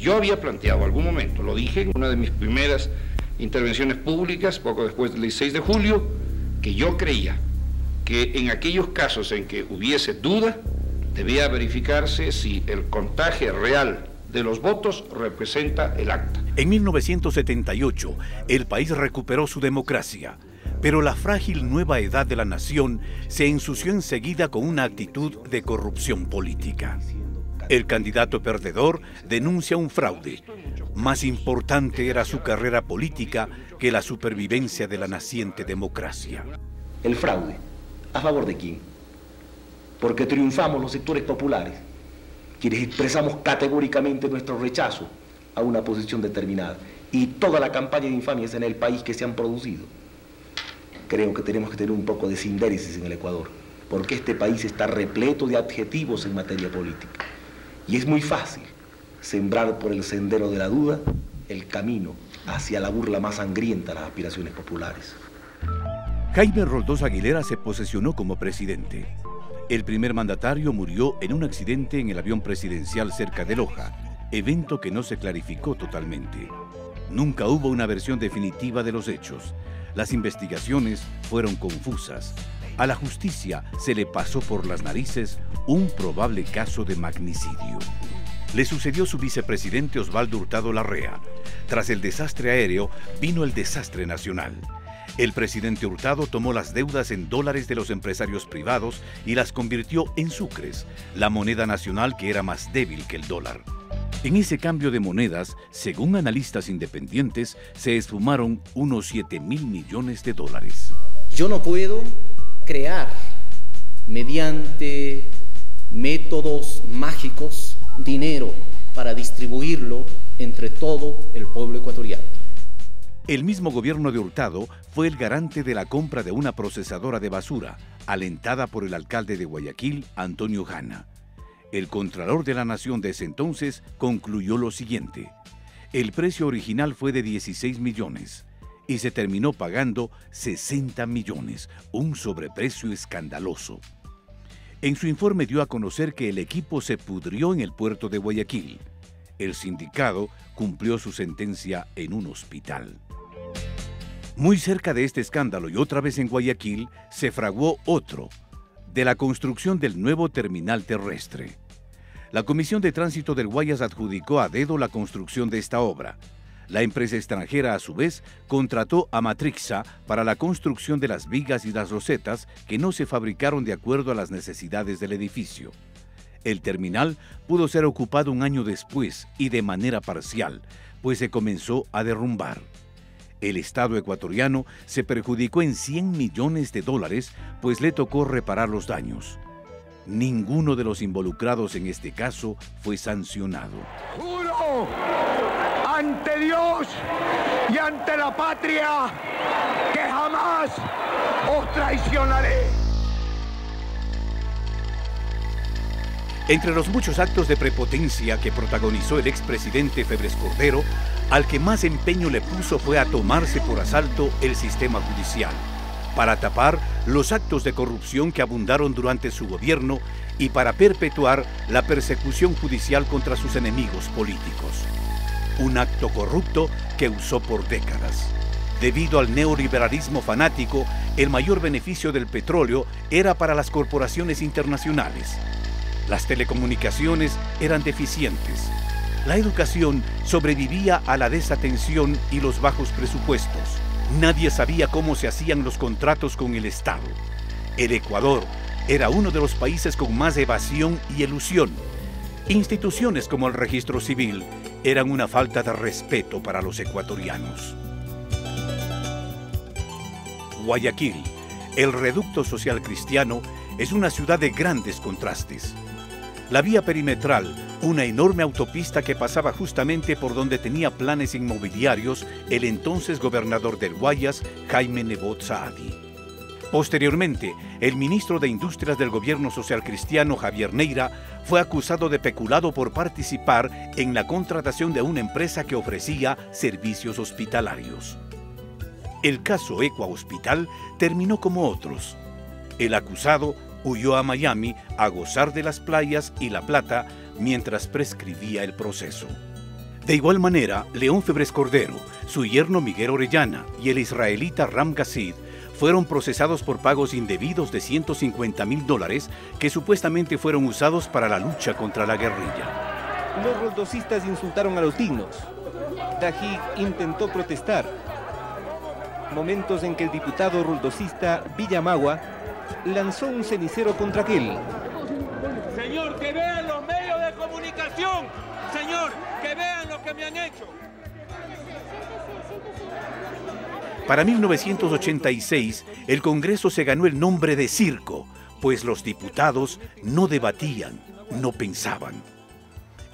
yo había planteado en algún momento, lo dije en una de mis primeras intervenciones públicas, poco después del 16 de julio, que yo creía que en aquellos casos en que hubiese duda, debía verificarse si el contagio real de los votos representa el acta. En 1978, el país recuperó su democracia, pero la frágil nueva edad de la nación se ensució enseguida con una actitud de corrupción política. El candidato perdedor denuncia un fraude. Más importante era su carrera política que la supervivencia de la naciente democracia. El fraude, ¿a favor de quién? Porque triunfamos los sectores populares, quienes expresamos categóricamente nuestro rechazo a una posición determinada, y toda la campaña de infamias en el país que se han producido. Creo que tenemos que tener un poco de sindéresis en el Ecuador, porque este país está repleto de adjetivos en materia política. Y es muy fácil sembrar por el sendero de la duda el camino hacia la burla más sangrienta a las aspiraciones populares. Jaime Roldós Aguilera se posesionó como presidente. El primer mandatario murió en un accidente en el avión presidencial cerca de Loja, evento que no se clarificó totalmente. Nunca hubo una versión definitiva de los hechos. Las investigaciones fueron confusas. A la justicia se le pasó por las narices un probable caso de magnicidio. Le sucedió su vicepresidente Osvaldo Hurtado Larrea. Tras el desastre aéreo, vino el desastre nacional. El presidente Hurtado tomó las deudas en dólares de los empresarios privados y las convirtió en sucres, la moneda nacional que era más débil que el dólar. En ese cambio de monedas, según analistas independientes, se esfumaron unos 7.000 millones de dólares. Yo no puedo crear, mediante métodos mágicos, dinero para distribuirlo entre todo el pueblo ecuatoriano. El mismo gobierno de Hurtado fue el garante de la compra de una procesadora de basura, alentada por el alcalde de Guayaquil, Antonio Gana. El Contralor de la Nación de ese entonces concluyó lo siguiente: el precio original fue de 16 millones y se terminó pagando 60 millones, un sobreprecio escandaloso. En su informe dio a conocer que el equipo se pudrió en el puerto de Guayaquil. El sindicado cumplió su sentencia en un hospital. Muy cerca de este escándalo y otra vez en Guayaquil, se fraguó otro, de la construcción del nuevo terminal terrestre. La Comisión de Tránsito del Guayas adjudicó a dedo la construcción de esta obra. La empresa extranjera, a su vez, contrató a Matrixa para la construcción de las vigas y las losetas que no se fabricaron de acuerdo a las necesidades del edificio. El terminal pudo ser ocupado un año después y de manera parcial, pues se comenzó a derrumbar. El Estado ecuatoriano se perjudicó en 100 millones de dólares, pues le tocó reparar los daños. Ninguno de los involucrados en este caso fue sancionado. ¡Juro ante Dios y ante la patria que jamás os traicionaré! Entre los muchos actos de prepotencia que protagonizó el expresidente Febres Cordero, al que más empeño le puso fue a tomarse por asalto el sistema judicial, para tapar los actos de corrupción que abundaron durante su gobierno y para perpetuar la persecución judicial contra sus enemigos políticos. Un acto corrupto que usó por décadas. Debido al neoliberalismo fanático, el mayor beneficio del petróleo era para las corporaciones internacionales. Las telecomunicaciones eran deficientes. La educación sobrevivía a la desatención y los bajos presupuestos. Nadie sabía cómo se hacían los contratos con el Estado. El Ecuador era uno de los países con más evasión y elusión. Instituciones como el registro civil eran una falta de respeto para los ecuatorianos. Guayaquil, el reducto social cristiano, es una ciudad de grandes contrastes. La vía perimetral, una enorme autopista que pasaba justamente por donde tenía planes inmobiliarios el entonces gobernador del Guayas, Jaime Nebot Saadi. Posteriormente, el ministro de Industrias del gobierno social cristiano, Javier Neira, fue acusado de peculado por participar en la contratación de una empresa que ofrecía servicios hospitalarios. El caso Ecua Hospital terminó como otros. El acusado huyó a Miami a gozar de las playas y la plata mientras prescribía el proceso. De igual manera, León Febres Cordero, su yerno Miguel Orellana y el israelita Ram Gassid fueron procesados por pagos indebidos de $150.000 que supuestamente fueron usados para la lucha contra la guerrilla. Los roldosistas insultaron a los dignos. Dajig intentó protestar. Momentos en que el diputado roldosista Villamagua lanzó un cenicero contra aquel. Señor, que vean los medios de comunicación. Señor, que vean lo que me han hecho. Para 1986, el Congreso se ganó el nombre de circo, pues los diputados no debatían, no pensaban.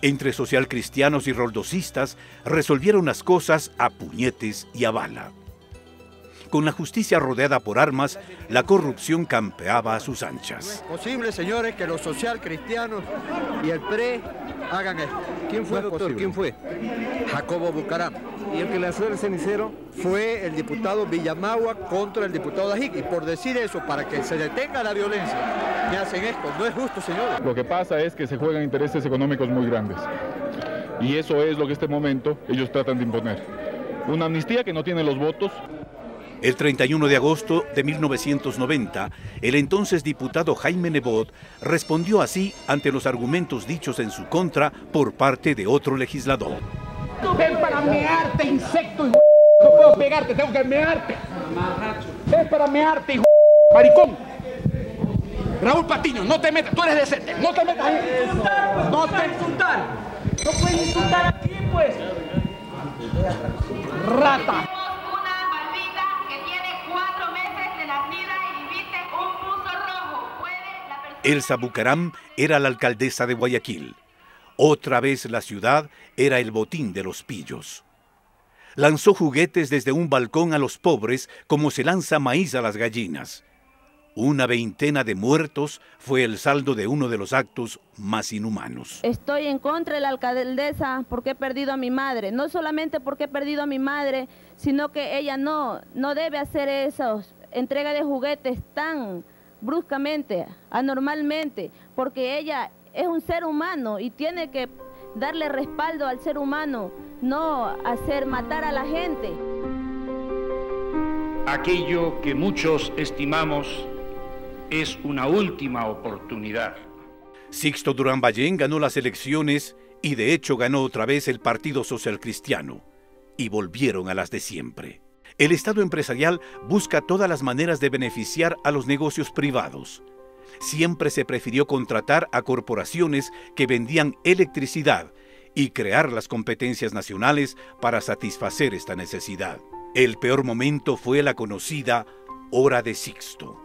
Entre socialcristianos y roldosistas resolvieron las cosas a puñetes y a bala. Con la justicia rodeada por armas, la corrupción campeaba a sus anchas. No es posible, señores, que los socialcristianos y el PRE hagan esto. ¿Quién fue, doctor? ¿Quién fue? Jacobo Bucaram. ¿Y el que lanzó el cenicero? Fue el diputado Villamagua contra el diputado Dajig. Y por decir eso, para que se detenga la violencia, me hacen esto. No es justo, señores. Lo que pasa es que se juegan intereses económicos muy grandes. Y eso es lo que en este momento ellos tratan de imponer. Una amnistía que no tiene los votos. El 31 de agosto de 1990, el entonces diputado Jaime Nebot respondió así ante los argumentos dichos en su contra por parte de otro legislador. Es para mearte, insecto, hijo. No puedo pegarte, tengo que mearte. Es para mearte, hijo. Maricón. Raúl Patiño, no te metas, tú eres decente. No te metas ahí. No te insultar. No puedes insultar aquí, pues. Rata. Elsa Bucaram era la alcaldesa de Guayaquil. Otra vez la ciudad era el botín de los pillos. Lanzó juguetes desde un balcón a los pobres como se lanza maíz a las gallinas. Una veintena de muertos fue el saldo de uno de los actos más inhumanos. Estoy en contra de la alcaldesa porque he perdido a mi madre. No solamente porque he perdido a mi madre, sino que ella no debe hacer esos entrega de juguetes tan bruscamente, anormalmente, porque ella es un ser humano y tiene que darle respaldo al ser humano, no hacer matar a la gente. Aquello que muchos estimamos es una última oportunidad. Sixto Durán Ballén ganó las elecciones y de hecho ganó otra vez el Partido Social Cristiano. Y volvieron a las de siempre. El Estado empresarial busca todas las maneras de beneficiar a los negocios privados. Siempre se prefirió contratar a corporaciones que vendían electricidad y crear las competencias nacionales para satisfacer esta necesidad. El peor momento fue la conocida Hora de Sixto.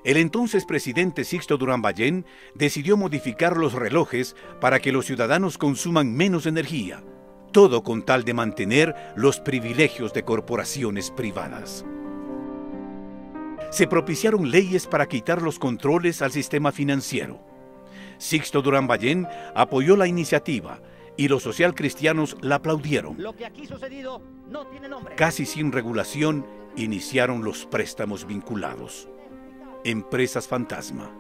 El entonces presidente Sixto Durán Ballén decidió modificar los relojes para que los ciudadanos consuman menos energía. Todo con tal de mantener los privilegios de corporaciones privadas. Se propiciaron leyes para quitar los controles al sistema financiero. Sixto Durán Ballén apoyó la iniciativa y los socialcristianos la aplaudieron. Lo que aquí sucedido no tiene nombre. Casi sin regulación iniciaron los préstamos vinculados. Empresas fantasma,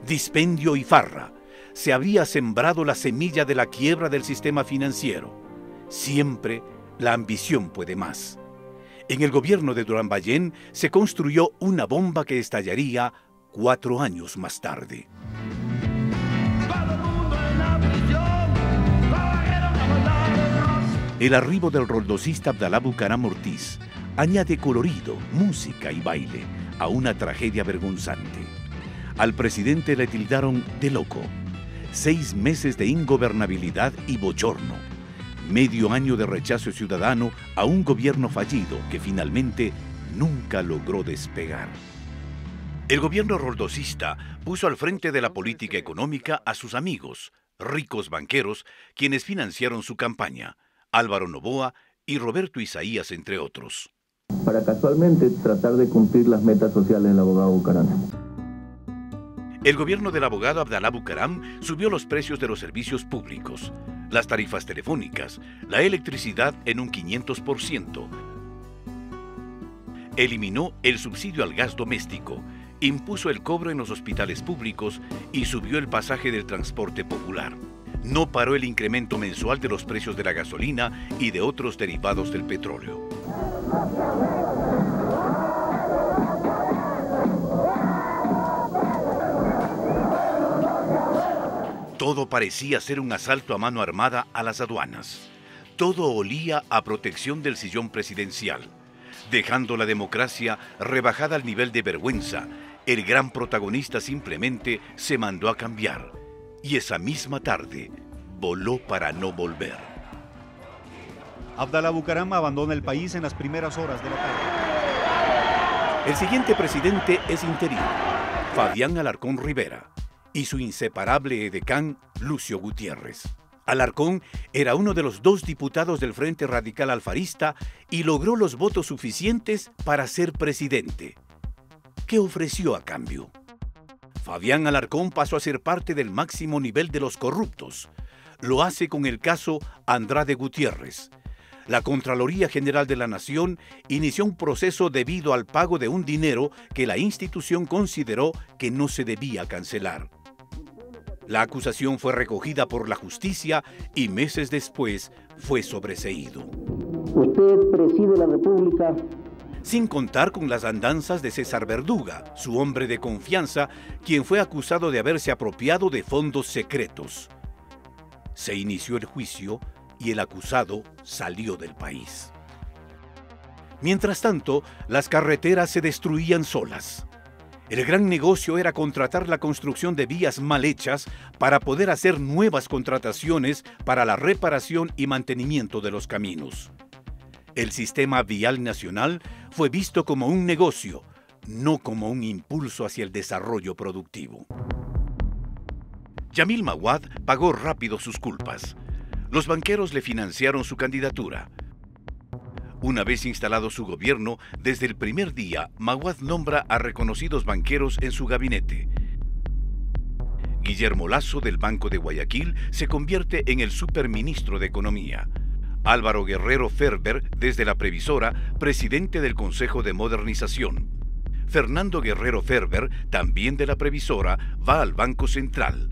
dispendio y farra. Se había sembrado la semilla de la quiebra del sistema financiero. Siempre la ambición puede más. En el gobierno de Durán Ballén se construyó una bomba que estallaría 4 años más tarde. El arribo del roldosista Abdalá Bucaram Ortiz añade colorido, música y baile a una tragedia vergonzante. Al presidente le tildaron de loco. 6 meses de ingobernabilidad y bochorno. Medio año de rechazo ciudadano a un gobierno fallido que finalmente nunca logró despegar. El gobierno roldosista puso al frente de la política económica a sus amigos, ricos banqueros, quienes financiaron su campaña, Álvaro Noboa y Roberto Isaías, entre otros. Para casualmente tratar de cumplir las metas sociales del abogado Bucaram. El gobierno del abogado Abdalá Bucaram subió los precios de los servicios públicos, las tarifas telefónicas, la electricidad en un 500%. Eliminó el subsidio al gas doméstico, impuso el cobro en los hospitales públicos y subió el pasaje del transporte popular. No paró el incremento mensual de los precios de la gasolina y de otros derivados del petróleo. Todo parecía ser un asalto a mano armada a las aduanas. Todo olía a protección del sillón presidencial. Dejando la democracia rebajada al nivel de vergüenza, el gran protagonista simplemente se mandó a cambiar. Y esa misma tarde voló para no volver. Abdalá Bucaram abandona el país en las primeras horas de la tarde. El siguiente presidente es interino, Fabián Alarcón Rivera, y su inseparable edecán, Lucio Gutiérrez. Alarcón era uno de los 2 diputados del Frente Radical Alfarista y logró los votos suficientes para ser presidente. ¿Qué ofreció a cambio? Fabián Alarcón pasó a ser parte del máximo nivel de los corruptos. Lo hace con el caso Andrade Gutiérrez. La Contraloría General de la Nación inició un proceso debido al pago de un dinero que la institución consideró que no se debía cancelar. La acusación fue recogida por la justicia y meses después fue sobreseído. Usted preside la República. Sin contar con las andanzas de César Verduga, su hombre de confianza, quien fue acusado de haberse apropiado de fondos secretos. Se inició el juicio y el acusado salió del país. Mientras tanto, las carreteras se destruían solas. El gran negocio era contratar la construcción de vías mal hechas para poder hacer nuevas contrataciones para la reparación y mantenimiento de los caminos. El sistema vial nacional fue visto como un negocio, no como un impulso hacia el desarrollo productivo. Yamil Maguad pagó rápido sus culpas. Los banqueros le financiaron su candidatura. Una vez instalado su gobierno, desde el primer día, Maguad nombra a reconocidos banqueros en su gabinete. Guillermo Lasso, del Banco de Guayaquil, se convierte en el superministro de Economía. Álvaro Guerrero Ferber, desde la Previsora, presidente del Consejo de Modernización. Fernando Guerrero Ferber, también de la Previsora, va al Banco Central.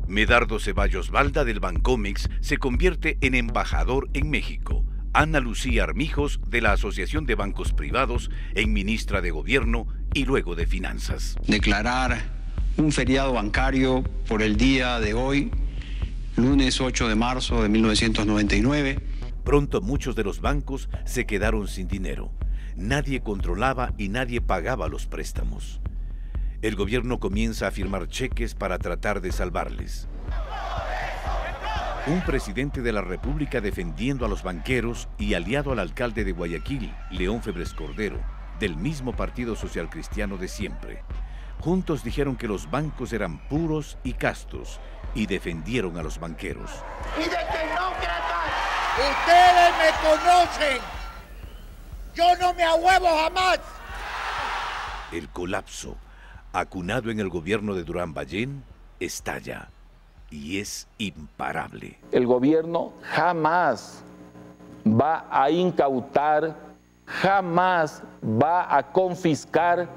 Medardo Ceballos Balda, del Bancomex, se convierte en embajador en México. Ana Lucía Armijos, de la Asociación de Bancos Privados, en ministra de Gobierno y luego de Finanzas. Declarar un feriado bancario por el día de hoy, lunes 8 de marzo de 1999. Pronto muchos de los bancos se quedaron sin dinero. Nadie controlaba y nadie pagaba los préstamos. El gobierno comienza a firmar cheques para tratar de salvarles. Un presidente de la República defendiendo a los banqueros y aliado al alcalde de Guayaquil, León Febres Cordero, del mismo Partido Social Cristiano de siempre. Juntos dijeron que los bancos eran puros y castos y defendieron a los banqueros. Y de tecnócratas, ustedes me conocen. Yo no me ahuevo jamás. El colapso, acunado en el gobierno de Durán Ballén, estalla. Y es imparable. El gobierno jamás va a incautar, jamás va a confiscar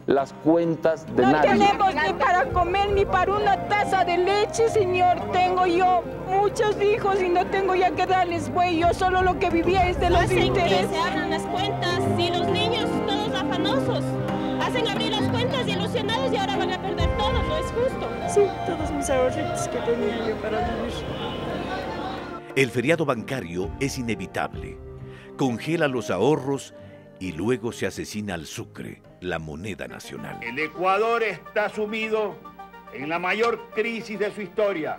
las cuentas de nadie. No tenemos ni para comer ni para una taza de leche, señor. Tengo yo muchos hijos y no tengo ya que darles buey. Yo solo lo que vivía es de los intereses. Se abran las cuentas y los niños todos afanosos. Hacen abrir las cuentas ilusionados y ahora van a perder todo, ¿no es justo? Sí, todos mis ahorritos que tenía yo para vivir. El feriado bancario es inevitable. Congela los ahorros y luego se asesina al sucre, la moneda nacional. El Ecuador está sumido en la mayor crisis de su historia.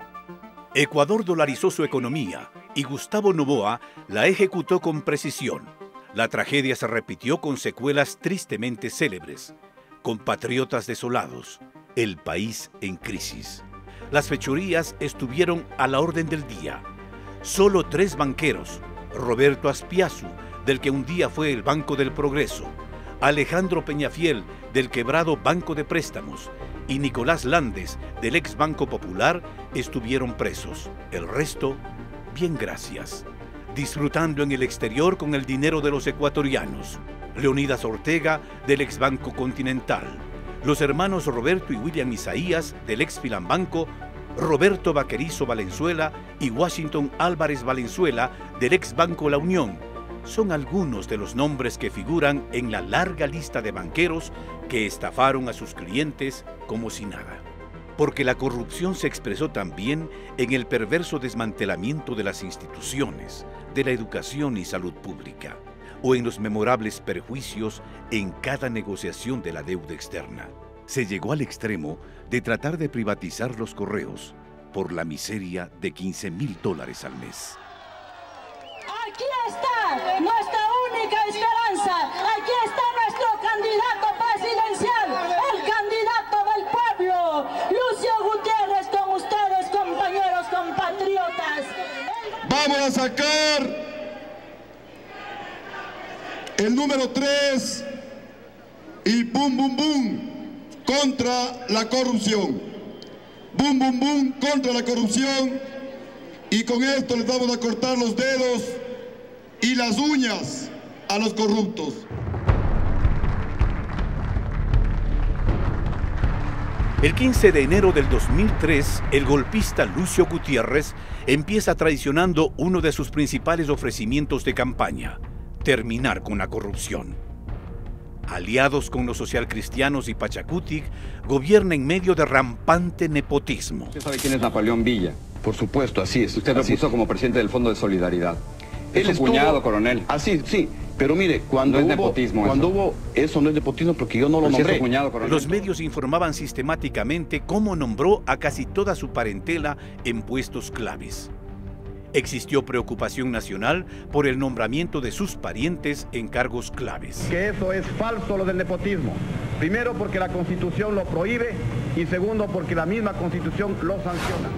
Ecuador dolarizó su economía y Gustavo Noboa la ejecutó con precisión. La tragedia se repitió con secuelas tristemente célebres. Compatriotas desolados, el país en crisis. Las fechorías estuvieron a la orden del día. Solo 3 banqueros, Roberto Aspiazu, del que un día fue el Banco del Progreso, Alejandro Peñafiel, del quebrado Banco de Préstamos, y Nicolás Landes, del ex Banco Popular, estuvieron presos. El resto, bien gracias, disfrutando en el exterior con el dinero de los ecuatorianos. Leonidas Ortega, del ex Banco Continental, los hermanos Roberto y William Isaías, del ex Filambanco, Roberto Vaquerizo Valenzuela y Washington Álvarez Valenzuela del ex Banco La Unión son algunos de los nombres que figuran en la larga lista de banqueros que estafaron a sus clientes como si nada. Porque la corrupción se expresó también en el perverso desmantelamiento de las instituciones, de la educación y salud pública, o en los memorables perjuicios en cada negociación de la deuda externa. Se llegó al extremo de tratar de privatizar los correos por la miseria de $15,000 al mes. Aquí está nuestra única esperanza, aquí está nuestro candidato presidencial, el candidato del pueblo, Lucio Gutiérrez, con ustedes, compañeros, compatriotas. Vamos a sacar el número 3 y bum bum bum contra la corrupción. Bum bum bum contra la corrupción, y con esto les vamos a cortar los dedos y las uñas a los corruptos. El 15 de enero del 2003, el golpista Lucio Gutiérrez empieza traicionando uno de sus principales ofrecimientos de campaña: terminar con la corrupción. Aliados con los socialcristianos y Pachacutic, gobierna en medio de rampante nepotismo. ¿Usted sabe quién es Napoleón Villa? Por supuesto, así es. Usted lo puso como presidente del Fondo de Solidaridad. Él es su cuñado, coronel. Así, sí. Pero mire, cuando no es nepotismo, eso no es nepotismo porque yo no lo nombré. Es su cuñado, coronel. Los medios informaban sistemáticamente cómo nombró a casi toda su parentela en puestos claves. Existió preocupación nacional por el nombramiento de sus parientes en cargos claves. Que eso es falso, lo del nepotismo. Primero, porque la Constitución lo prohíbe, y segundo, porque la misma Constitución lo sanciona.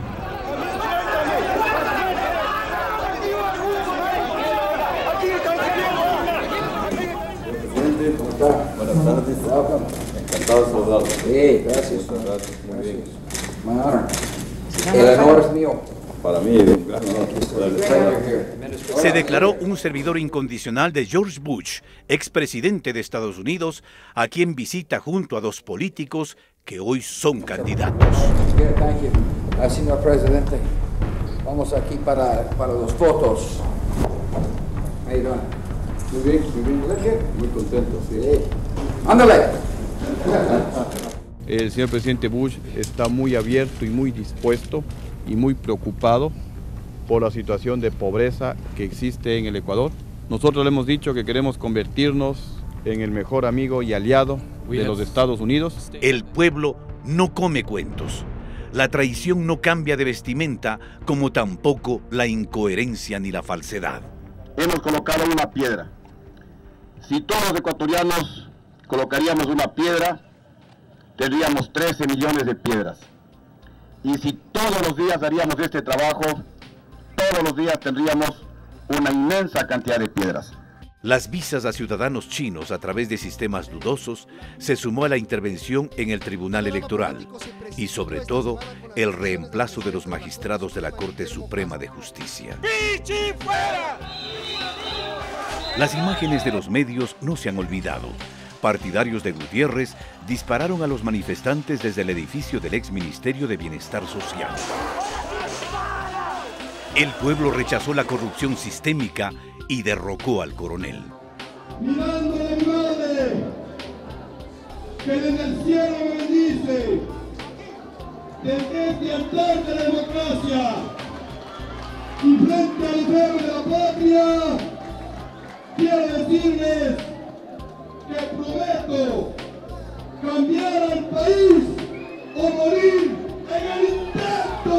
Presidente, ¿cómo está? Buenas tardes. Encantado de saludarlo. Sí, gracias. Muy bien. El honor es mío. Para mí es un gran honor. Se declaró un servidor incondicional de George Bush, expresidente de Estados Unidos, a quien visita junto a dos políticos que hoy son candidatos. Señor presidente, vamos aquí para los fotos. Ahí va. Muy bien, muy contento. Sí. ¡Ándale! El señor presidente Bush está muy abierto y muy dispuesto y muy preocupado por la situación de pobreza que existe en el Ecuador. Nosotros le hemos dicho que queremos convertirnos en el mejor amigo y aliado de los Estados Unidos. El pueblo no come cuentos. La traición no cambia de vestimenta, como tampoco la incoherencia ni la falsedad. Hemos colocado una piedra. Si todos los ecuatorianos colocaríamos una piedra, tendríamos 13 millones de piedras. Y si todos los días haríamos este trabajo, todos los días tendríamos una inmensa cantidad de piedras. Las visas a ciudadanos chinos a través de sistemas dudosos se sumó a la intervención en el Tribunal Electoral y, sobre todo, el reemplazo de los magistrados de la Corte Suprema de Justicia. ¡Pichi fuera! Las imágenes de los medios no se han olvidado. Partidarios de Gutiérrez dispararon a los manifestantes desde el edificio del ex Ministerio de Bienestar Social. El pueblo rechazó la corrupción sistémica y derrocó al coronel. Mirando a mi madre, que desde el cielo me bendice, desde este altar de la democracia y frente al pueblo de la patria, quiero decirles que prometo cambiar al país o morir en el intento.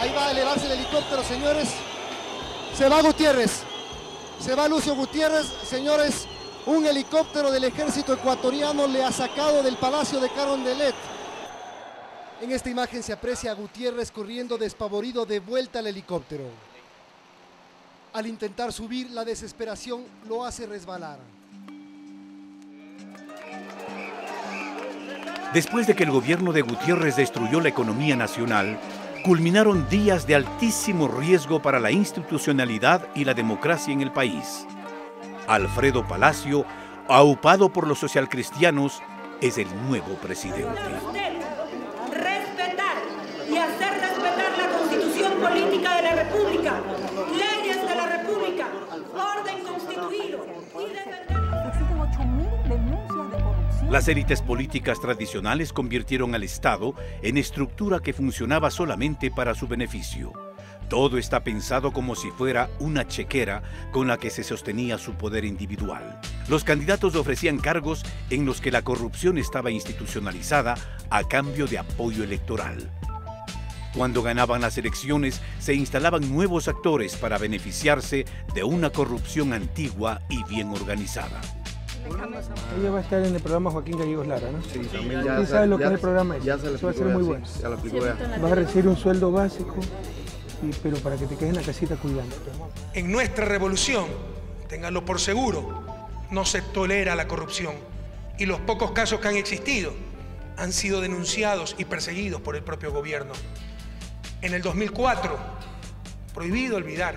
Ahí va a elevarse el helicóptero, señores. Se va Gutiérrez. Se va Lucio Gutiérrez. Señores, un helicóptero del ejército ecuatoriano le ha sacado del Palacio de Carondelet. En esta imagen se aprecia a Gutiérrez corriendo despavorido de vuelta al helicóptero. Al intentar subir, la desesperación lo hace resbalar. Después de que el gobierno de Gutiérrez destruyó la economía nacional, culminaron días de altísimo riesgo para la institucionalidad y la democracia en el país. Alfredo Palacio, aupado por los socialcristianos, es el nuevo presidente. política de la República, leyes de la República, orden constituido y defender... Existen 8.000 denuncias de corrupción. Las élites políticas tradicionales convirtieron al Estado en estructura que funcionaba solamente para su beneficio. Todo está pensado como si fuera una chequera con la que se sostenía su poder individual. Los candidatos ofrecían cargos en los que la corrupción estaba institucionalizada a cambio de apoyo electoral. Cuando ganaban las elecciones, se instalaban nuevos actores para beneficiarse de una corrupción antigua y bien organizada. Ella va a estar en el programa Joaquín Gallegos Lara, ¿no? Sí, también ya. ¿Sabe lo que es el programa? Ya se lo va a ser muy bueno. Ya lo aplicó ya. Vas a recibir un sueldo básico, pero para que te quedes en la casita cuidando. En nuestra revolución, ténganlo por seguro, no se tolera la corrupción. Y los pocos casos que han existido han sido denunciados y perseguidos por el propio gobierno. En el 2004, prohibido olvidar,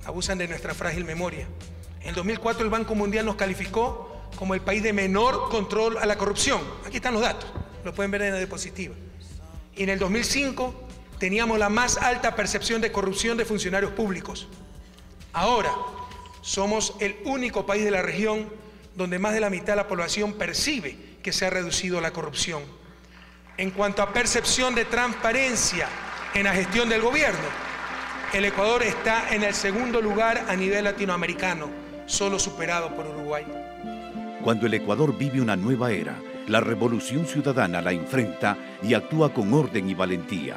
abusan de nuestra frágil memoria. En el 2004 el Banco Mundial nos calificó como el país de menor control a la corrupción. Aquí están los datos, lo pueden ver en la diapositiva. Y en el 2005 teníamos la más alta percepción de corrupción de funcionarios públicos. Ahora somos el único país de la región donde más de la mitad de la población percibe que se ha reducido la corrupción. En cuanto a percepción de transparencia en la gestión del gobierno, el Ecuador está en el segundo lugar a nivel latinoamericano, solo superado por Uruguay. Cuando el Ecuador vive una nueva era, la revolución ciudadana la enfrenta y actúa con orden y valentía.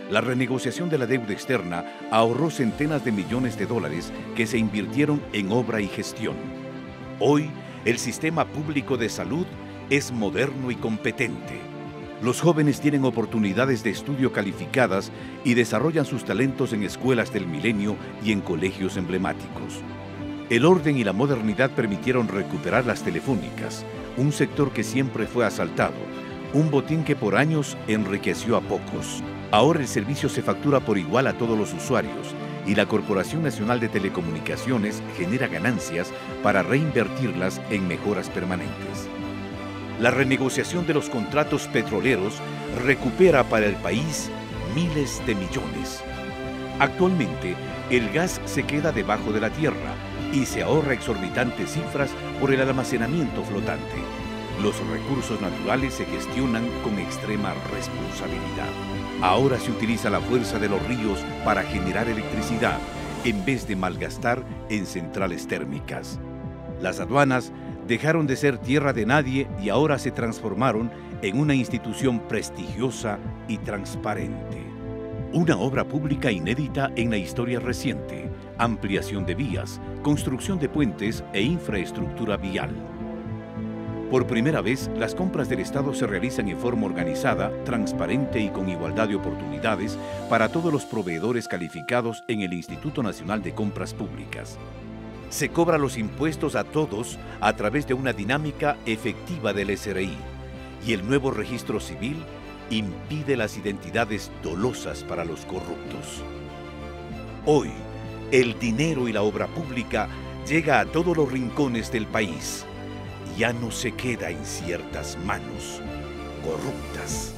La renegociación de la deuda externa ahorró centenas de millones de dólares que se invirtieron en obra y gestión. Hoy, el sistema público de salud es moderno y competente. Los jóvenes tienen oportunidades de estudio calificadas y desarrollan sus talentos en escuelas del milenio y en colegios emblemáticos. El orden y la modernidad permitieron recuperar las telefónicas, un sector que siempre fue asaltado, un botín que por años enriqueció a pocos. Ahora el servicio se factura por igual a todos los usuarios y la Corporación Nacional de Telecomunicaciones genera ganancias para reinvertirlas en mejoras permanentes. La renegociación de los contratos petroleros recupera para el país miles de millones. Actualmente, el gas se queda debajo de la tierra y se ahorra exorbitantes cifras por el almacenamiento flotante. Los recursos naturales se gestionan con extrema responsabilidad. Ahora se utiliza la fuerza de los ríos para generar electricidad, en vez de malgastar en centrales térmicas. Las aduanas dejaron de ser tierra de nadie y ahora se transformaron en una institución prestigiosa y transparente. Una obra pública inédita en la historia reciente, ampliación de vías, construcción de puentes e infraestructura vial. Por primera vez, las compras del Estado se realizan en forma organizada, transparente y con igualdad de oportunidades para todos los proveedores calificados en el Instituto Nacional de Compras Públicas. Se cobra los impuestos a todos a través de una dinámica efectiva del SRI y el nuevo registro civil impide las identidades dolosas para los corruptos. Hoy, el dinero y la obra pública llega a todos los rincones del país. Ya no se queda en ciertas manos corruptas.